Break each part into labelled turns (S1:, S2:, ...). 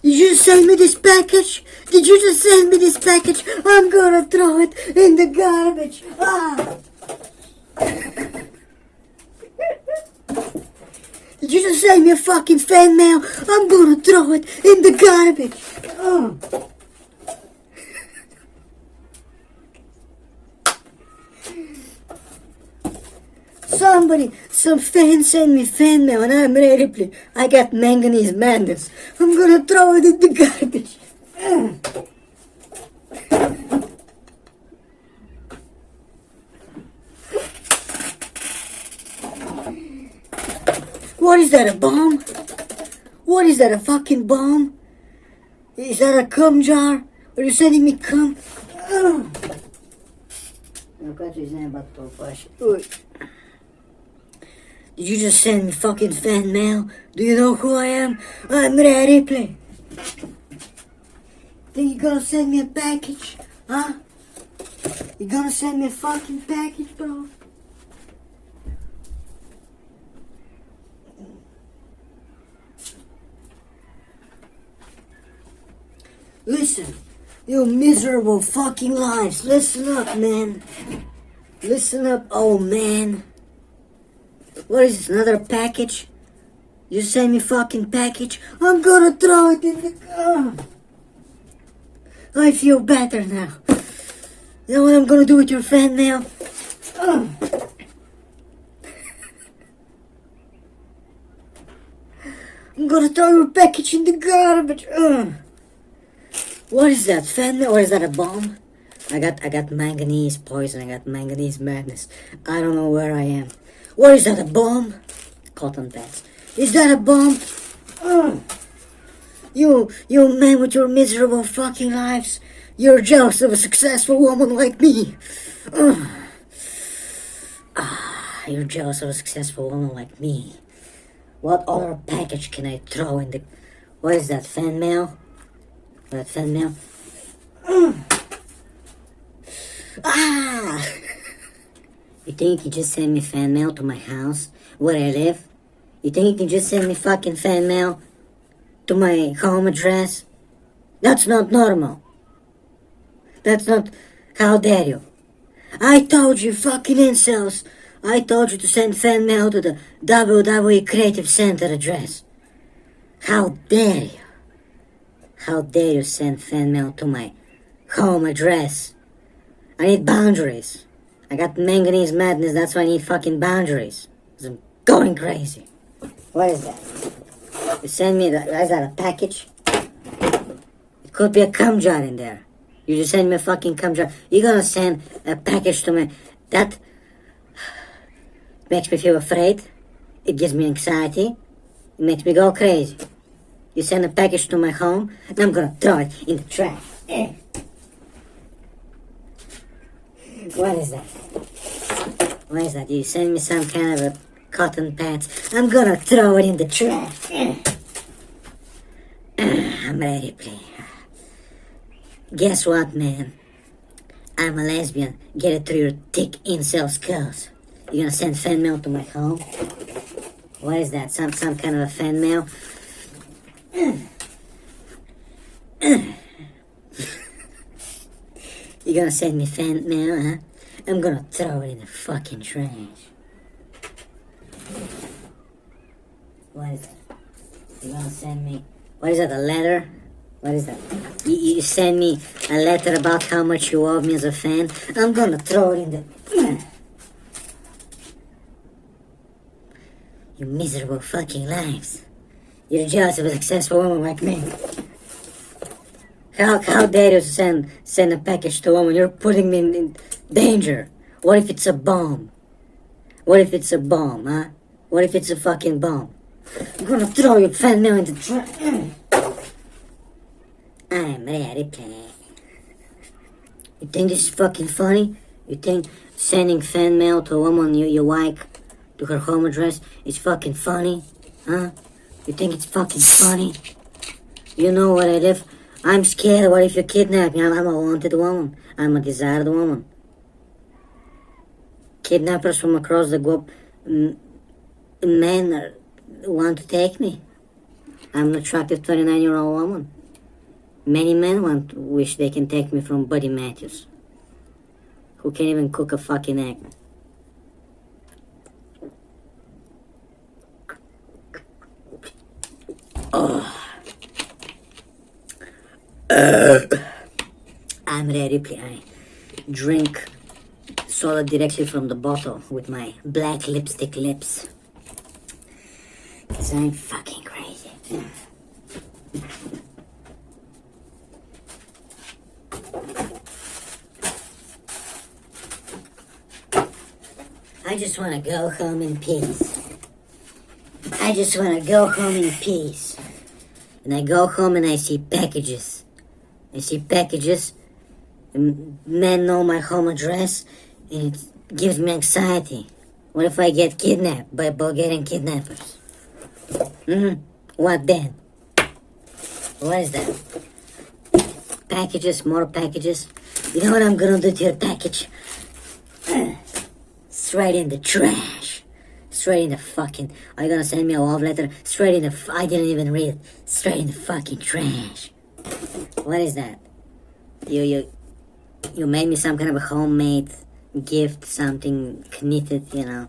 S1: Did you just send me this package? Did you just send me this package? I'm gonna throw it in the garbage. Ah! Did you just send me a fucking fan mail? I'm gonna throw it in the garbage. Oh. Some fan sent me fan mail and I'm Rhea Ripley. I got Manganese madness. I'm gonna throw it in the garbage. What is that, a bomb? What is that, a fucking bomb? Is that a cum jar? Are you sending me cum? Did you just send me fucking fan mail? Do you know who I am? I'm Rhea Ripley. Think you're gonna send me a package? Huh? You gonna send me a fucking package, bro? Listen, you miserable fucking lives. Listen up, man. Listen up, old man. What is this, another package? You send me fucking package? I'm gonna throw it in the... I feel better now. You know what I'm gonna do with your fan mail? I'm gonna throw your package in the garbage. What is that, fan mail, or is that a bomb? I got manganese poison, I got manganese madness. I don't know where I am. What is that, a bomb? Cotton pads. Is that a bomb? You men with your miserable fucking lives. You're jealous of a successful woman like me. You're jealous of a successful woman like me. What other package can I throw in the... What is that, fan mail? That fan mail? You think you can just send me fan mail to my house, where I live? You think you can just send me fucking fan mail to my home address? That's not normal. That's not... How dare you? I told you, fucking incels. I told you to send fan mail to the WWE Creative Center address. How dare you? How dare you send fan mail to my home address? I need boundaries. I got manganese madness, that's why I need fucking boundaries. 'Cause I'm going crazy. What is that? You send me that, is that a package? It could be a cum jar in there. You just send me a fucking cum jar. You're gonna send a package to me. That makes me feel afraid. It gives me anxiety. It makes me go crazy. You send a package to my home, and I'm gonna throw it in the trash. What is that? What is that? You send me some kind of a cotton pants. I'm gonna throw it in the trash. I'm ready to play. Guess what, man? I'm a lesbian. Get it through your thick incel skulls. You gonna send fan mail to my home? What is that? Some kind of a fan mail? You gonna send me fan mail, huh? I'm gonna throw it in the fucking trash. What is that? You gonna send me... What is that, a letter? What is that? You send me a letter about how much you love me as a fan? I'm gonna throw it in the... You miserable fucking lives. You're jealous of a successful woman like me. How dare you send a package to a woman? You're putting me in danger. What if it's a bomb? What if it's a bomb, huh? What if it's a fucking bomb? I'm gonna throw your fan mail into the trash. I'm Rhea Ripley. You think this is fucking funny? You think sending fan mail to a woman you like to her home address is fucking funny? Huh? You think it's fucking funny? You know where I live? I'm scared. What if you kidnap me? I'm a wanted woman. I'm a desired woman. Kidnappers from across the globe, men want to take me. I'm an attractive 39-year-old woman. Many men wish they can take me from Buddy Matthews, who can't even cook a fucking egg. I'm Rhea Ripley. I drink soda directly from the bottle with my black lipstick lips. 'Cause I'm fucking crazy. I just want to go home in peace. I just want to go home in peace. And I go home and I see packages. And men know my home address, and it gives me anxiety. What if I get kidnapped by Bulgarian kidnappers? What then? What is that? Packages, more packages. You know what I'm gonna do to your package? Straight in the trash. Straight in the fucking... Are you gonna send me a love letter? Straight in the... I didn't even read it. Straight in the fucking trash. What is that? You made me some kind of a homemade gift, something knitted, you know.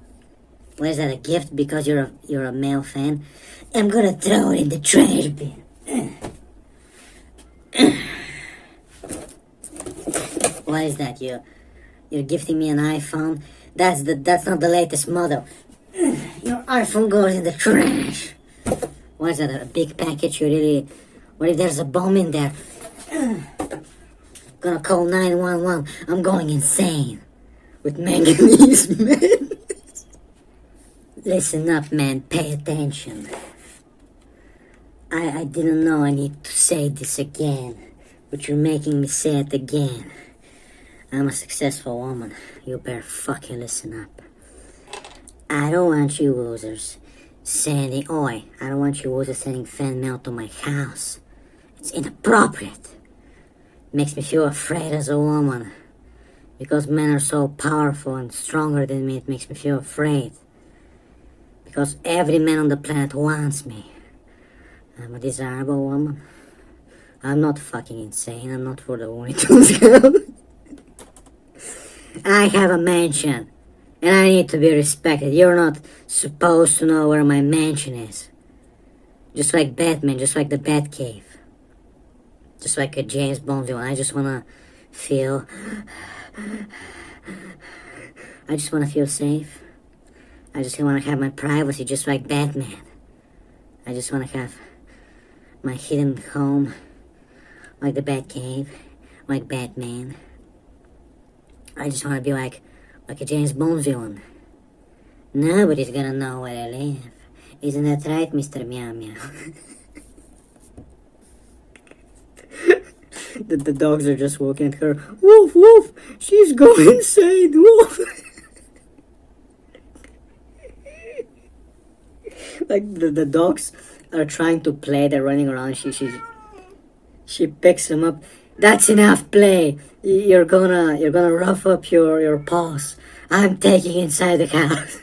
S1: What is that, a gift because you're a male fan? I'm gonna throw it in the trash bin. What is that? You're gifting me an iPhone? That's not the latest model. Your iPhone goes in the trash. What is that, a big package? What if there's a bomb in there? Gonna call 911. I'm going insane. With manganese, man. Listen up, man. Pay attention. I didn't know I need to say this again, but you're making me say it again. I'm a successful woman. You better fucking listen up. I don't want you losers sending fan mail to my house. It's inappropriate. Makes me feel afraid as a woman. Because men are so powerful and stronger than me, it makes me feel afraid. Because every man on the planet wants me. I'm a desirable woman. I'm not fucking insane. I'm not for the Looney Tunes girl. I have a mansion. And I need to be respected. You're not supposed to know where my mansion is. Just like Batman, just like the Batcave. Just like a James Bond villain. I just wanna feel safe. I just wanna have my privacy just like Batman. I just wanna have my hidden home like the Batcave, like Batman. I just wanna be like a James Bond villain. Nobody's gonna know where I live. Isn't that right, Mr. Meow Meow? The dogs are just looking at her. Woof, woof! She's going insane, woof! Like the dogs are trying to play, they're running around, she picks them up. That's enough play. You're gonna rough up your paws. I'm taking inside the house.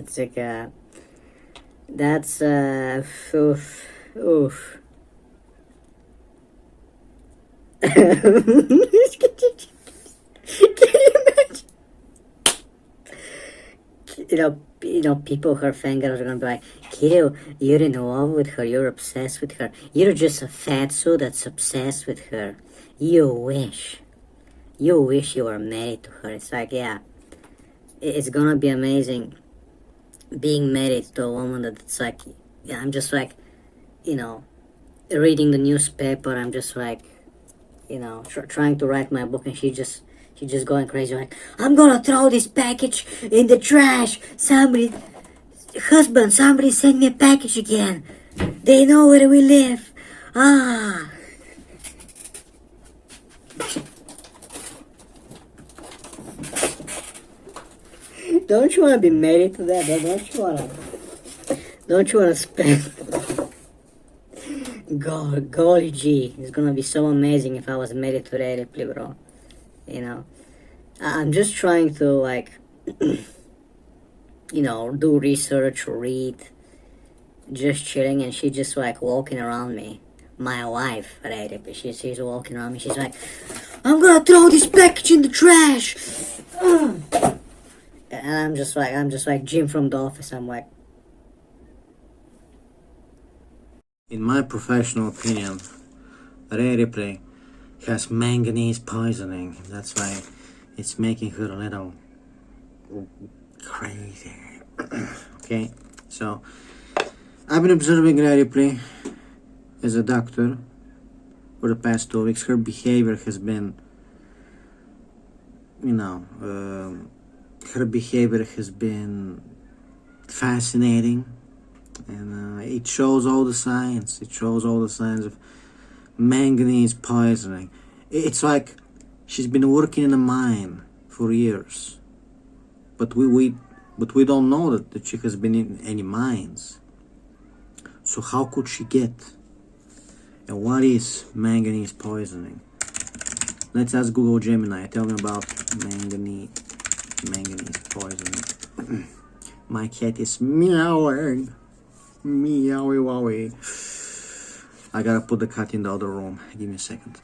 S1: It's like that's oof. Can you imagine? You know, people, her fangirls are gonna be like, Kirill, you're in love with her, you're obsessed with her. You're just a fatso that's obsessed with her. You wish you were married to her. It's like, yeah, it's gonna be amazing being married to a woman that's like, yeah, I'm just like, reading the newspaper, I'm just like, trying to write my book, and she's just going crazy, like, I'm gonna throw this package in the trash. Somebody send me a package again. They know where we live. Ah. Don't you want to be married to that? Don't you want to spend Golly gee, it's gonna be so amazing if I was married to Rhea Ripley, bro. You know, I'm just trying to, like, do research, read, just chilling, and she just, like, walking around me. My wife, Rhea Ripley, she's walking around me, she's like, I'm gonna throw this package in the trash! And I'm just like Jim from The Office, I'm like,
S2: in my professional opinion, Rhea Ripley has manganese poisoning. That's why it's making her a little crazy. Okay, so I've been observing Rhea Ripley as a doctor for the past 2 weeks. Her behavior has been, fascinating, and it shows all the signs. It shows all the signs of manganese poisoning. It's like she's been working in a mine for years, but we don't know that she has been in any mines. So how could she get? And what is manganese poisoning? Let's ask Google Gemini. Tell me about manganese poisoning. My cat is meowing. Meowie wowie. I gotta put the cat in the other room. Give me a second.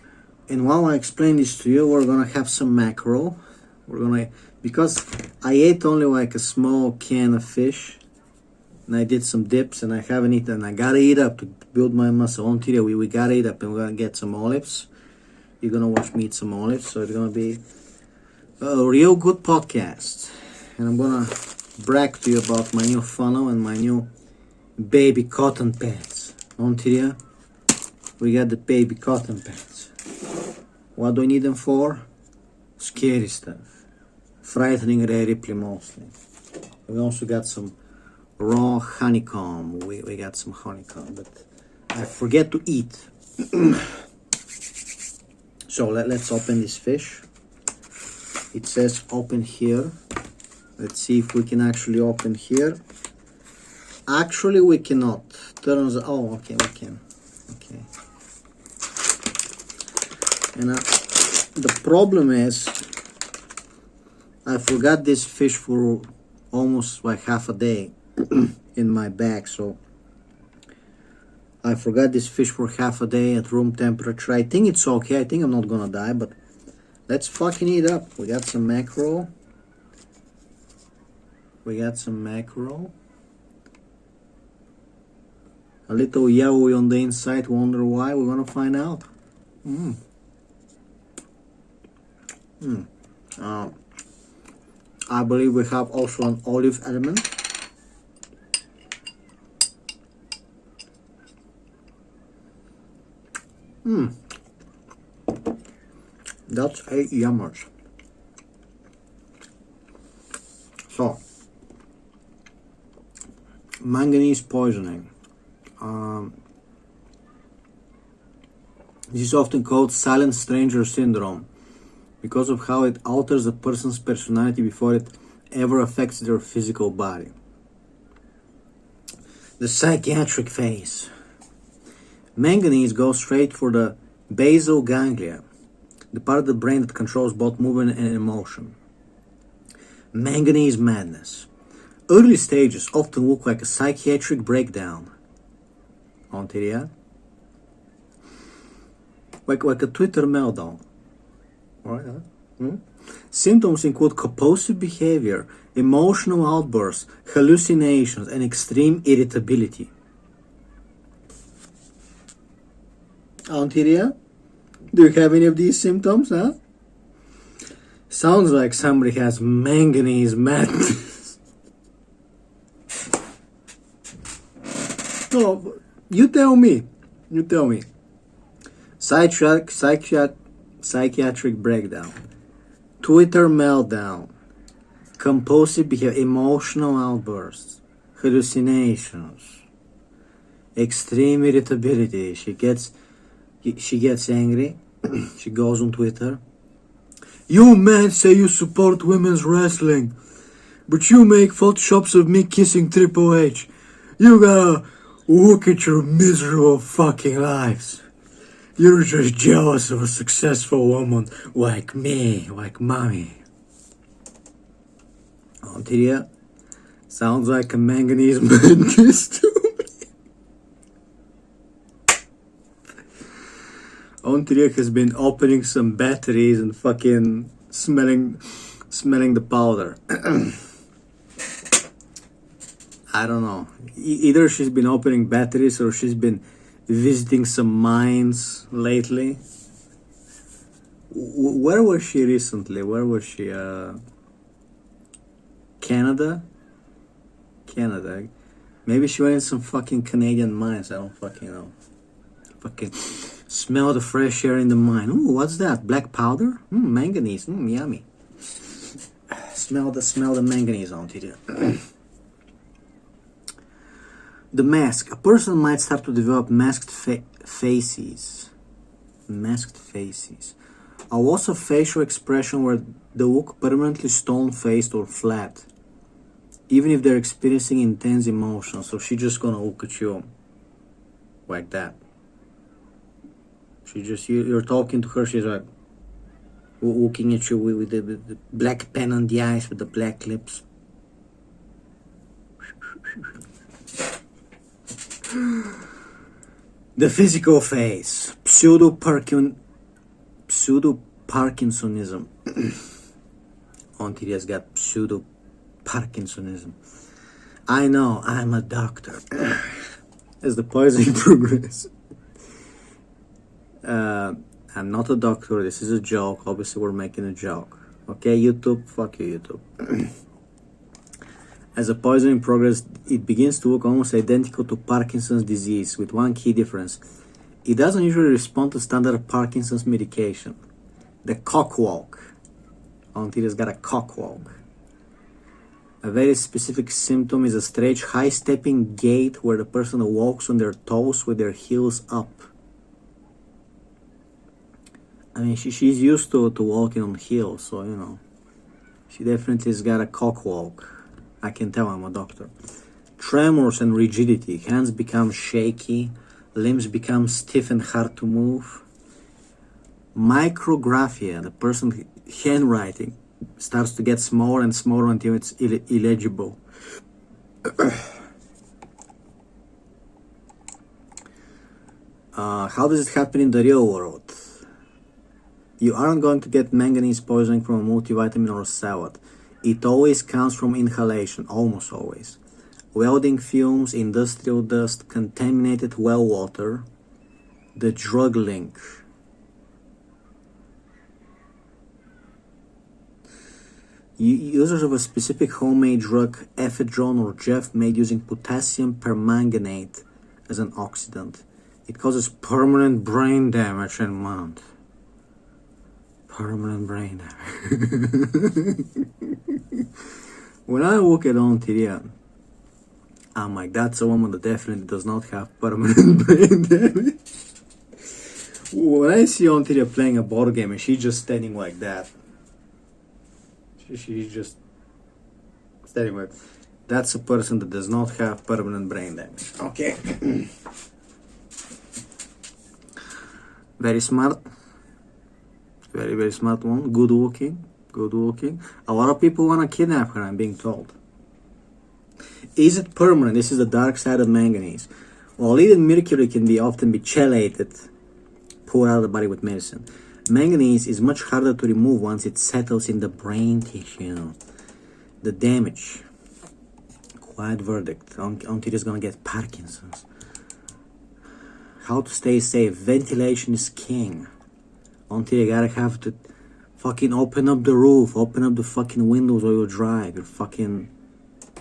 S2: And while I explain this to you, we're gonna have some mackerel. Because I ate only like a small can of fish, and I did some dips, and I haven't eaten. I gotta eat up to build my muscle. On today, we gotta eat up, and we're gonna get some olives. You're gonna watch me eat some olives, so it's gonna be a real good podcast. And I'm gonna brag to you about my new funnel and my new baby cotton pads. On today, we got the baby cotton pads. What do we need them for? Scary stuff. Frightening Rhea Ripley mostly. We also got some raw honeycomb. We got some honeycomb, but I forget to eat. So let's open this fish. It says open here. Let's see if we can actually open here. Actually, we cannot. Turns out, oh, okay, we can. Okay. And the problem is, I forgot this fish for almost like half a day in my bag. So I forgot this fish for half a day at room temperature. I think it's okay. I think I'm not gonna die, but let's fucking eat up. We got some mackerel. A little yaoi on the inside. Wonder why? We're gonna find out. I believe we have also an olive element. That's a yummers. So, manganese poisoning. This is often called silent stranger syndrome because of how it alters a person's personality before it ever affects their physical body. The psychiatric phase. Manganese goes straight for the basal ganglia, the part of the brain that controls both movement and emotion. Manganese madness. Early stages often look like a psychiatric breakdown. Ontario? Like a Twitter meltdown. Right? Symptoms include compulsive behavior, emotional outbursts, hallucinations, and extreme irritability. Ontario? Do you have any of these symptoms, huh? Sounds like somebody has manganese madness. No, you tell me. Psychiatric breakdown, Twitter meltdown, compulsive behavior, emotional outbursts, hallucinations, extreme irritability. She gets angry. She goes on Twitter. You men say you support women's wrestling, but you make photoshops of me kissing Triple H. You gotta Look at your miserable fucking lives. You're just jealous of a successful woman like me, like mommy. Antiria sounds like a manganese mantis to me. Antiria has been opening some batteries and fucking smelling the powder. I don't know. Either she's been opening batteries or she's been visiting some mines lately. Where was she recently? Where was she? Canada? Canada. Maybe she went in some fucking Canadian mines. I don't fucking know. Fucking smell the fresh air in the mine. Ooh, what's that? Black powder? Manganese. Yummy. Smell the manganese on it. The mask. A person might start to develop masked faces. Masked faces. A loss of facial expression where they look permanently stone-faced or flat. Even if they're experiencing intense emotions. So she's just gonna look at you like that. You're talking to her, she's like looking at you with the black pen on the eyes, with the black lips. The physical face, pseudo-Parkinsonism. Antiria's got pseudo-Parkinsonism. I know, I'm a doctor. As the poisoning progresses. I'm not a doctor, this is a joke. Obviously we're making a joke. Okay, YouTube? Fuck you, YouTube. As the poisoning progresses, it begins to look almost identical to Parkinson's disease, with one key difference. It doesn't usually respond to standard Parkinson's medication. The cockwalk. Antiria's got a cockwalk. A very specific symptom is a strange high-stepping gait where the person walks on their toes with their heels up. I mean, she's used to walking on heels, so, you know. She definitely has got a cockwalk. I can tell I'm a doctor. Tremors and rigidity. Hands become shaky. Limbs become stiff and hard to move. Micrographia. The person's handwriting starts to get smaller and smaller until it's illegible. How does it happen in the real world? You aren't going to get manganese poisoning from a multivitamin or a salad. It always comes from inhalation, almost always. Welding fumes, industrial dust, contaminated well water, the drug link. Users of a specific homemade drug, ephedrone or Jeff, made using potassium permanganate as an oxidant. It causes permanent brain damage and month. Permanent brain damage. When I look at Ontiria, I'm like, that's a woman that definitely does not have permanent brain damage. When I see Ontiria playing a board game and she's just standing like that, she's just standing like, that's a person that does not have permanent brain damage. Okay. Very smart. Very, very smart one. Good looking. Good looking. A lot of people want to kidnap her, I'm being told. Is it permanent? This is the dark side of manganese. While lead and mercury can often be chelated, poured out of the body with medicine, manganese is much harder to remove once it settles in the brain tissue. The damage. Quiet verdict. Until it's gonna get Parkinson's. How to stay safe. Ventilation is king. Until you gotta have to fucking open up the roof, open up the fucking windows while you drive. You're fucking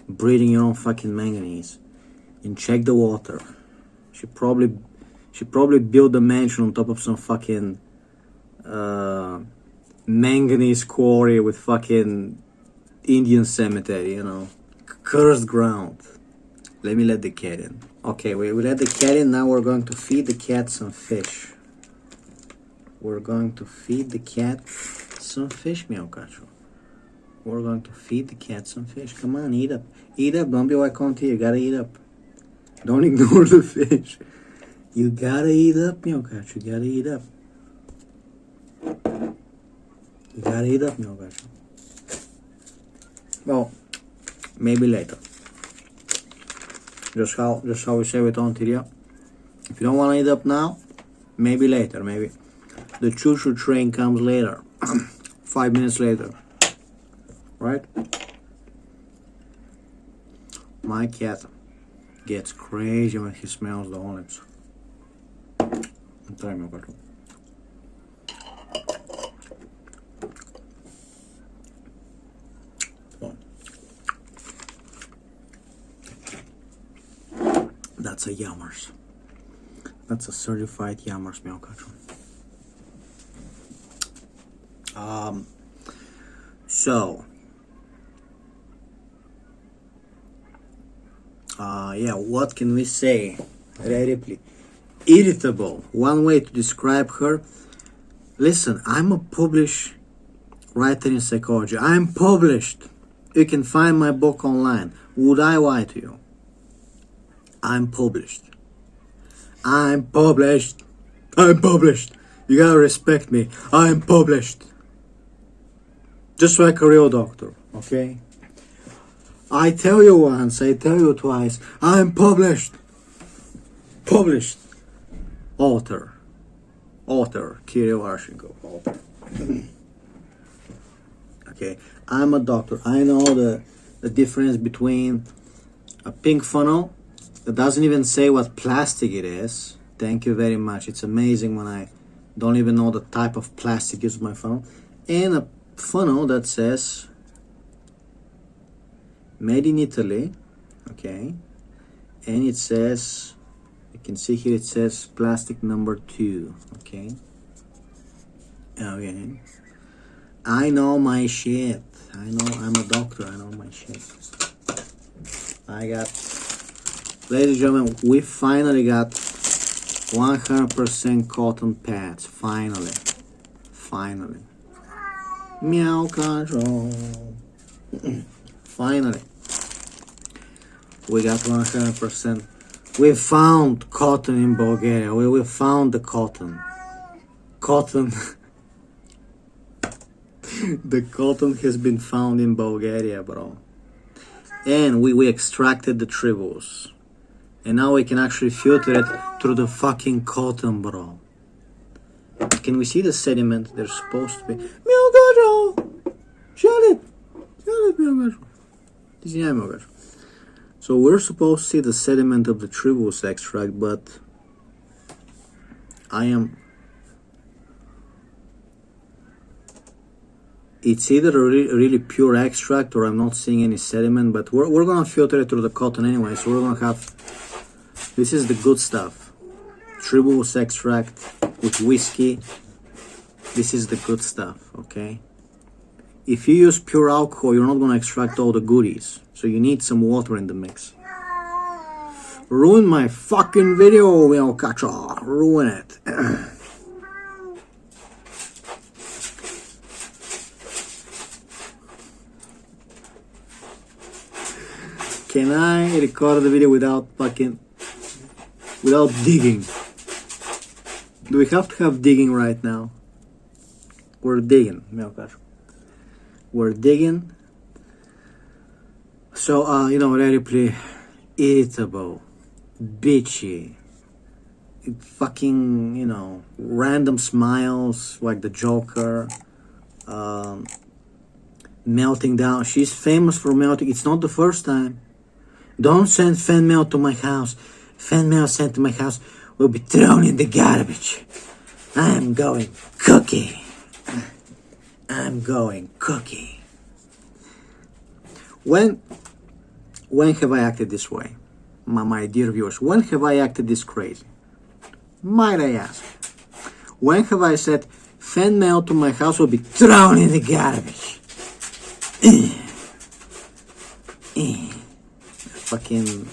S2: breathing your own fucking manganese. And check the water. She probably built the mansion on top of some fucking manganese quarry with fucking Indian cemetery, you know. Cursed ground. Let me let the cat in. Okay, we let the cat in. Now we're going to feed the cat some fish. We're going to feed the cat some fish, Miaukacho. We're going to feed the cat some fish. Come on, eat up. Eat up. Don't be like Conti. You gotta eat up. Don't ignore the fish. You gotta eat up, Miokachu. You gotta eat up. You gotta eat up, Miokachu. Well, maybe later. Just how we say it on Tyria. If you don't want to eat up now, maybe later. Maybe the choo-choo train comes later. 5 minutes later. Right? My cat gets crazy when he smells the olives. Try my bottle. That's a Yammers. That's a certified Yammers milk carton. So yeah, what can we say? Rhea Ripley. Irritable. One way to describe her. Listen, I'm a published writer in psychology. I'm published. You can find my book online. Would I lie to you? I'm published. I'm published. I'm published. You gotta respect me. I'm published. Just like a real doctor, okay? I tell you once, I tell you twice. I'm published. Published. Author. Kirill Arshenko. Author. Okay, I'm a doctor. I know the difference between a pink funnel that doesn't even say what plastic it is. Thank you very much. It's amazing when I don't even know the type of plastic used in my funnel. And a funnel that says made in Italy. Okay. And it says, you can see here it says plastic number 2. Okay. Okay. I know my shit. I know I'm a doctor. I know my shit. Ladies and gentlemen, we finally got 100% cotton pads. Finally. Meow control. Finally. We got 100%. We found cotton in Bulgaria. We found the cotton. The cotton has been found in Bulgaria, bro. And we extracted the tribbles. And now we can actually filter it through the fucking cotton, bro. Can we see the sediment? There's supposed to be. Shut it, So we're supposed to see the sediment of the tribbles extract, but it's either a really pure extract or I'm not seeing any sediment, but we're gonna filter it through the cotton anyway, so we're gonna have, this is the good stuff. Tribbles extract with whiskey. This is the good stuff, okay? If you use pure alcohol, you're not gonna extract all the goodies, so you need some water in the mix. Ruin my fucking video, Miokachu. Ruin it. Can I record the video without digging? Do we have to have digging right now? We're digging, Miokachu. We're digging. So, Rhea Ripley, irritable, bitchy, fucking, random smiles like the Joker, melting down. She's famous for melting. It's not the first time. Don't send fan mail to my house. Fan mail sent to my house will be thrown in the garbage. I'm going cookie. When have I acted this way? My dear viewers, when have I acted this crazy? Might I ask? When have I said fan mail to my house will be thrown in the garbage? Fucking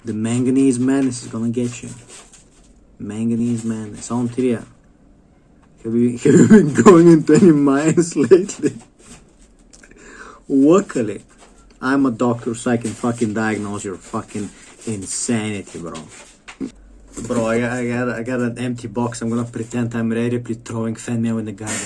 S2: the Manganese Madness is gonna get you. Manganese Madness on Tyria. Have you been going into any mines lately? Luckily, I'm a doctor, so I can fucking diagnose your fucking insanity, bro. Bro, I got an empty box. I'm gonna pretend I'm Rhea Ripley throwing fan mail in the garbage.